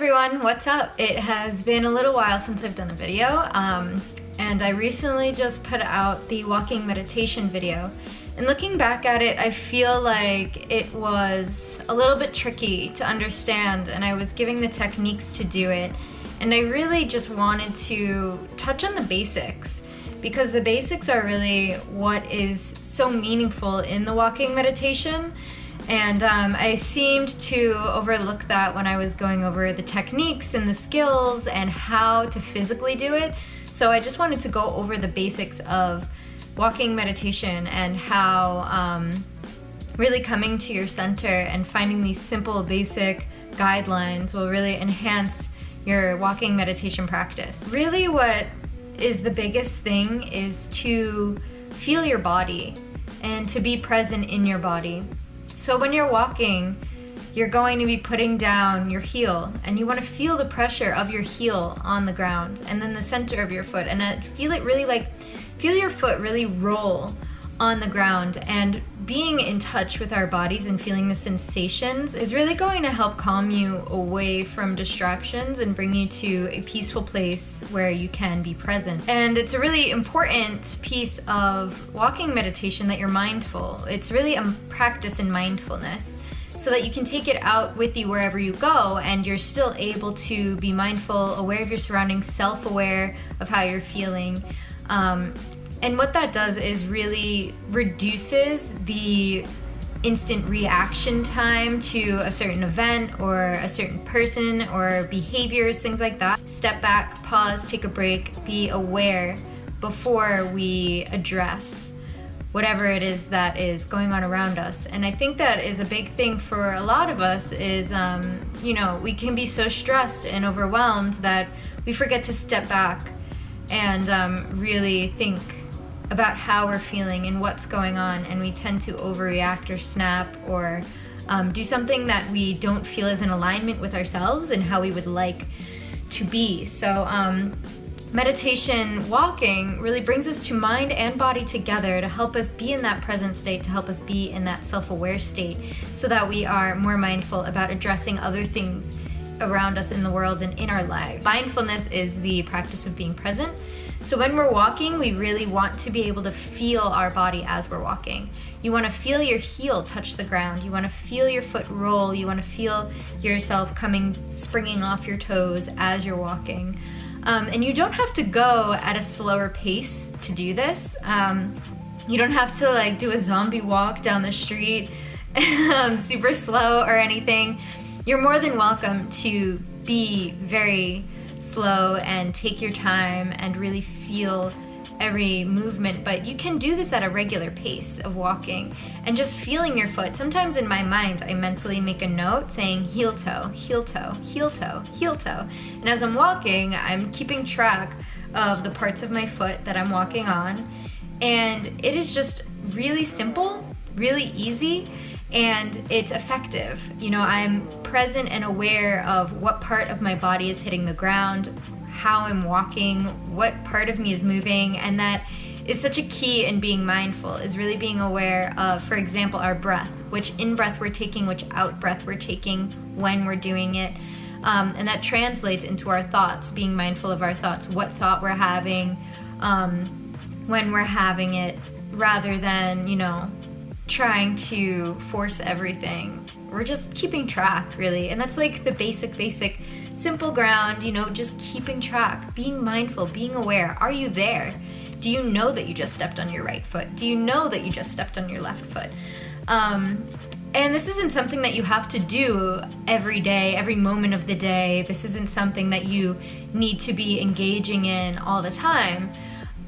everyone, what's up? It has been a little while since I've done a video, and I recently just put out the walking meditation video. And looking back at it, I feel like it was a little bit tricky to understand, and I was giving the techniques to do it. And I really just wanted to touch on the basics, because the basics are really what is so meaningful in the walking meditation. And I seemed to overlook that when I was going over the techniques and the skills and how to physically do it. So I just wanted to go over the basics of walking meditation and how really coming to your center and finding these simple, basic guidelines will really enhance your walking meditation practice. Really what is the biggest thing is to feel your body and to be present in your body. So when you're walking, you're going to be putting down your heel, and you want to feel the pressure of your heel on the ground and then the center of your foot, and feel your foot really roll on the ground. And being in touch with our bodies and feeling the sensations is really going to help calm you away from distractions and bring you to a peaceful place where you can be present. And it's a really important piece of walking meditation that you're mindful. It's really a practice in mindfulness, so that you can take it out with you wherever you go, and you're still able to be mindful, aware of your surroundings, self-aware of how you're feeling. And what that does is really reduces the instant reaction time to a certain event or a certain person or behaviors, things like that. Step back, pause, take a break, be aware before we address whatever it is that is going on around us. And I think that is a big thing for a lot of us is, we can be so stressed and overwhelmed that we forget to step back and really think about how we're feeling and what's going on, and we tend to overreact or snap or do something that we don't feel is in alignment with ourselves and how we would like to be. So meditation, walking, really brings us to mind and body together to help us be in that present state, to help us be in that self-aware state, so that we are more mindful about addressing other things around us in the world and in our lives. Mindfulness is the practice of being present. So when we're walking, we really want to be able to feel our body as we're walking. You want to feel your heel touch the ground. You want to feel your foot roll. You want to feel yourself springing off your toes as you're walking. And you don't have to go at a slower pace to do this. You don't have to do a zombie walk down the street super slow or anything. You're more than welcome to be very slow and take your time and really feel every movement, but you can do this at a regular pace of walking and just feeling your foot. Sometimes in my mind, I mentally make a note saying heel toe, heel toe, heel toe, heel toe. And as I'm walking, I'm keeping track of the parts of my foot that I'm walking on. And it is just really simple, really easy, and it's effective. I'm present and aware of what part of my body is hitting the ground, how I'm walking, what part of me is moving, and that is such a key in being mindful, is really being aware of, for example, our breath, which in-breath we're taking, which out-breath we're taking when we're doing it. And that translates into our thoughts, being mindful of our thoughts, what thought we're having when we're having it, rather than, trying to force everything. We're just keeping track, really. And that's the basic, simple ground, just keeping track, being mindful, being aware. Are you there? Do you know that you just stepped on your right foot? Do you know that you just stepped on your left foot? And this isn't something that you have to do every day, every moment of the day. This isn't something that you need to be engaging in all the time.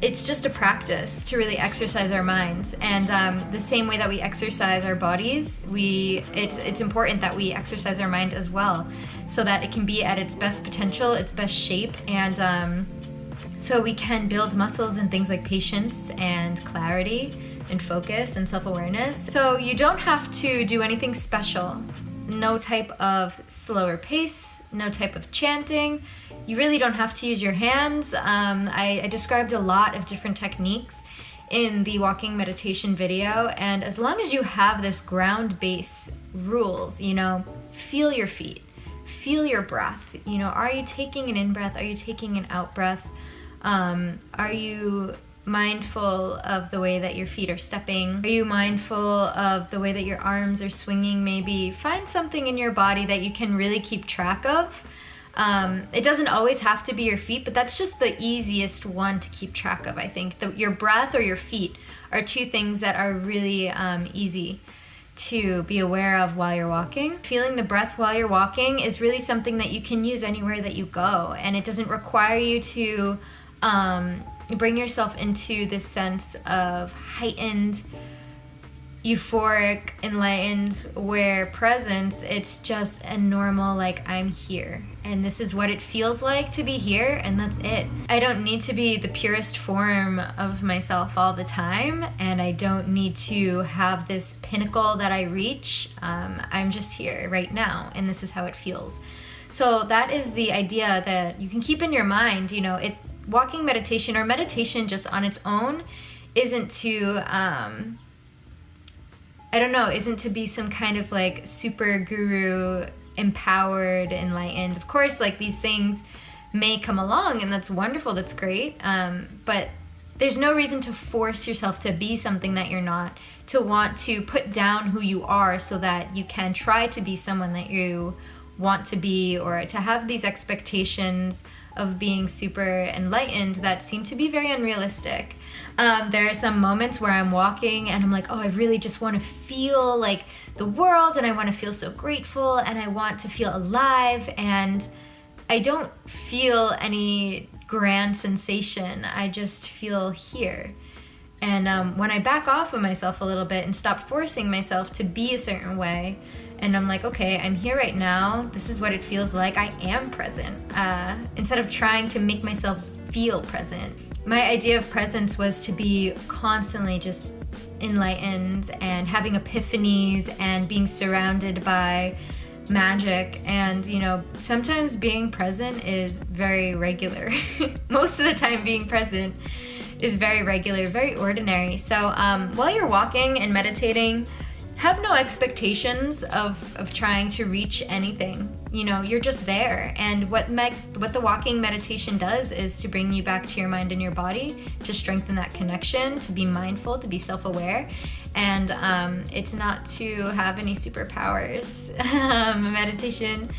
It's just a practice to really exercise our minds. And the same way that we exercise our bodies, it's important that we exercise our mind as well, so that it can be at its best potential, its best shape, and so we can build muscles and things like patience and clarity and focus and self-awareness. So you don't have to do anything special. No type of slower pace, no type of chanting. You really don't have to use your hands. I described a lot of different techniques in the walking meditation video, and as long as you have this ground base rules, feel your feet, feel your breath. You know, are you taking an in-breath? Are you taking an out-breath? Are you mindful of the way that your feet are stepping? Are you mindful of the way that your arms are swinging? Maybe find something in your body that you can really keep track of. It doesn't always have to be your feet, but that's just the easiest one to keep track of, I think. Your breath or your feet are two things that are really easy to be aware of while you're walking. Feeling the breath while you're walking is really something that you can use anywhere that you go, and it doesn't require you to bring yourself into this sense of heightened, euphoric, enlightened, where presence, it's just a normal, like, I'm here and this is what it feels like to be here, and that's it. I don't need to be the purest form of myself all the time, and I don't need to have this pinnacle that I reach. I'm just here right now, and this is how it feels. So that is the idea that you can keep in your mind. You know, walking meditation, or meditation just on its own, isn't to isn't to be some kind of like super guru, empowered, enlightened. Of course, like, these things may come along, and that's wonderful, that's great, but there's no reason to force yourself to be something that you're not, to want to put down who you are so that you can try to be someone that you want to be, or to have these expectations of being super enlightened that seem to be very unrealistic. There are some moments where I'm walking and I'm like, oh, I really just want to feel like the world, and I want to feel so grateful, and I want to feel alive, and I don't feel any grand sensation. I just feel here. And when I back off of myself a little bit and stop forcing myself to be a certain way, and I'm like, okay, I'm here right now, this is what it feels like, I am present, instead of trying to make myself feel present. My idea of presence was to be constantly just enlightened and having epiphanies and being surrounded by magic, and you know, sometimes being present is very regular. Most of the time being present is very regular, very ordinary. So while you're walking and meditating, have no expectations of trying to reach anything. You know, you're just there. And what the walking meditation does is to bring you back to your mind and your body, to strengthen that connection, to be mindful, to be self-aware. And it's not to have any superpowers. Meditation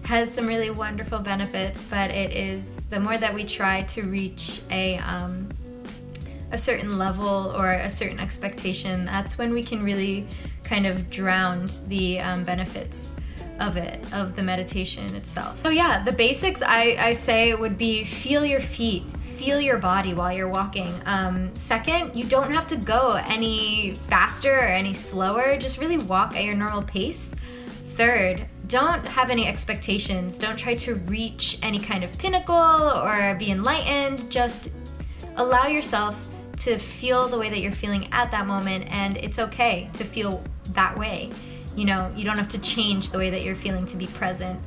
has some really wonderful benefits, but it is, the more that we try to reach a certain level or a certain expectation, that's when we can really kind of drown the benefits of the meditation itself. So yeah, the basics I say would be feel your feet, feel your body while you're walking. Second, you don't have to go any faster or any slower, just really walk at your normal pace. Third, don't have any expectations. Don't try to reach any kind of pinnacle or be enlightened. Just allow yourself to feel the way that you're feeling at that moment, and it's okay to feel that way. You know, you don't have to change the way that you're feeling to be present.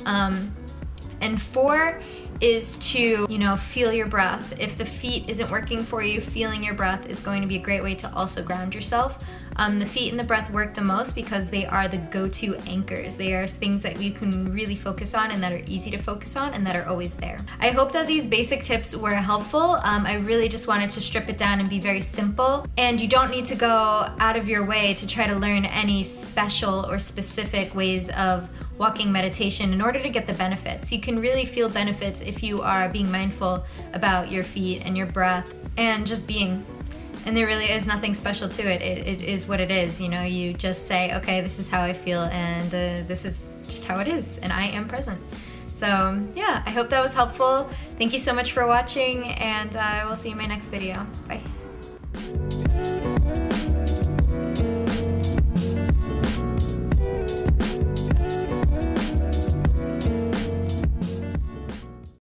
And 4 is to, you know, feel your breath. If the feet isn't working for you, feeling your breath is going to be a great way to also ground yourself. The feet and the breath work the most because they are the go-to anchors. They are things that you can really focus on and that are easy to focus on and that are always there. I hope that these basic tips were helpful. I really just wanted to strip it down and be very simple. And you don't need to go out of your way to try to learn any special or specific ways of walking meditation in order to get the benefits. You can really feel benefits if you are being mindful about your feet and your breath and just being. And there really is nothing special to it. It is what it is. You know, you just say, okay, this is how I feel, and this is just how it is, and I am present. So yeah, I hope that was helpful. Thank you so much for watching, and I will see you in my next video. Bye.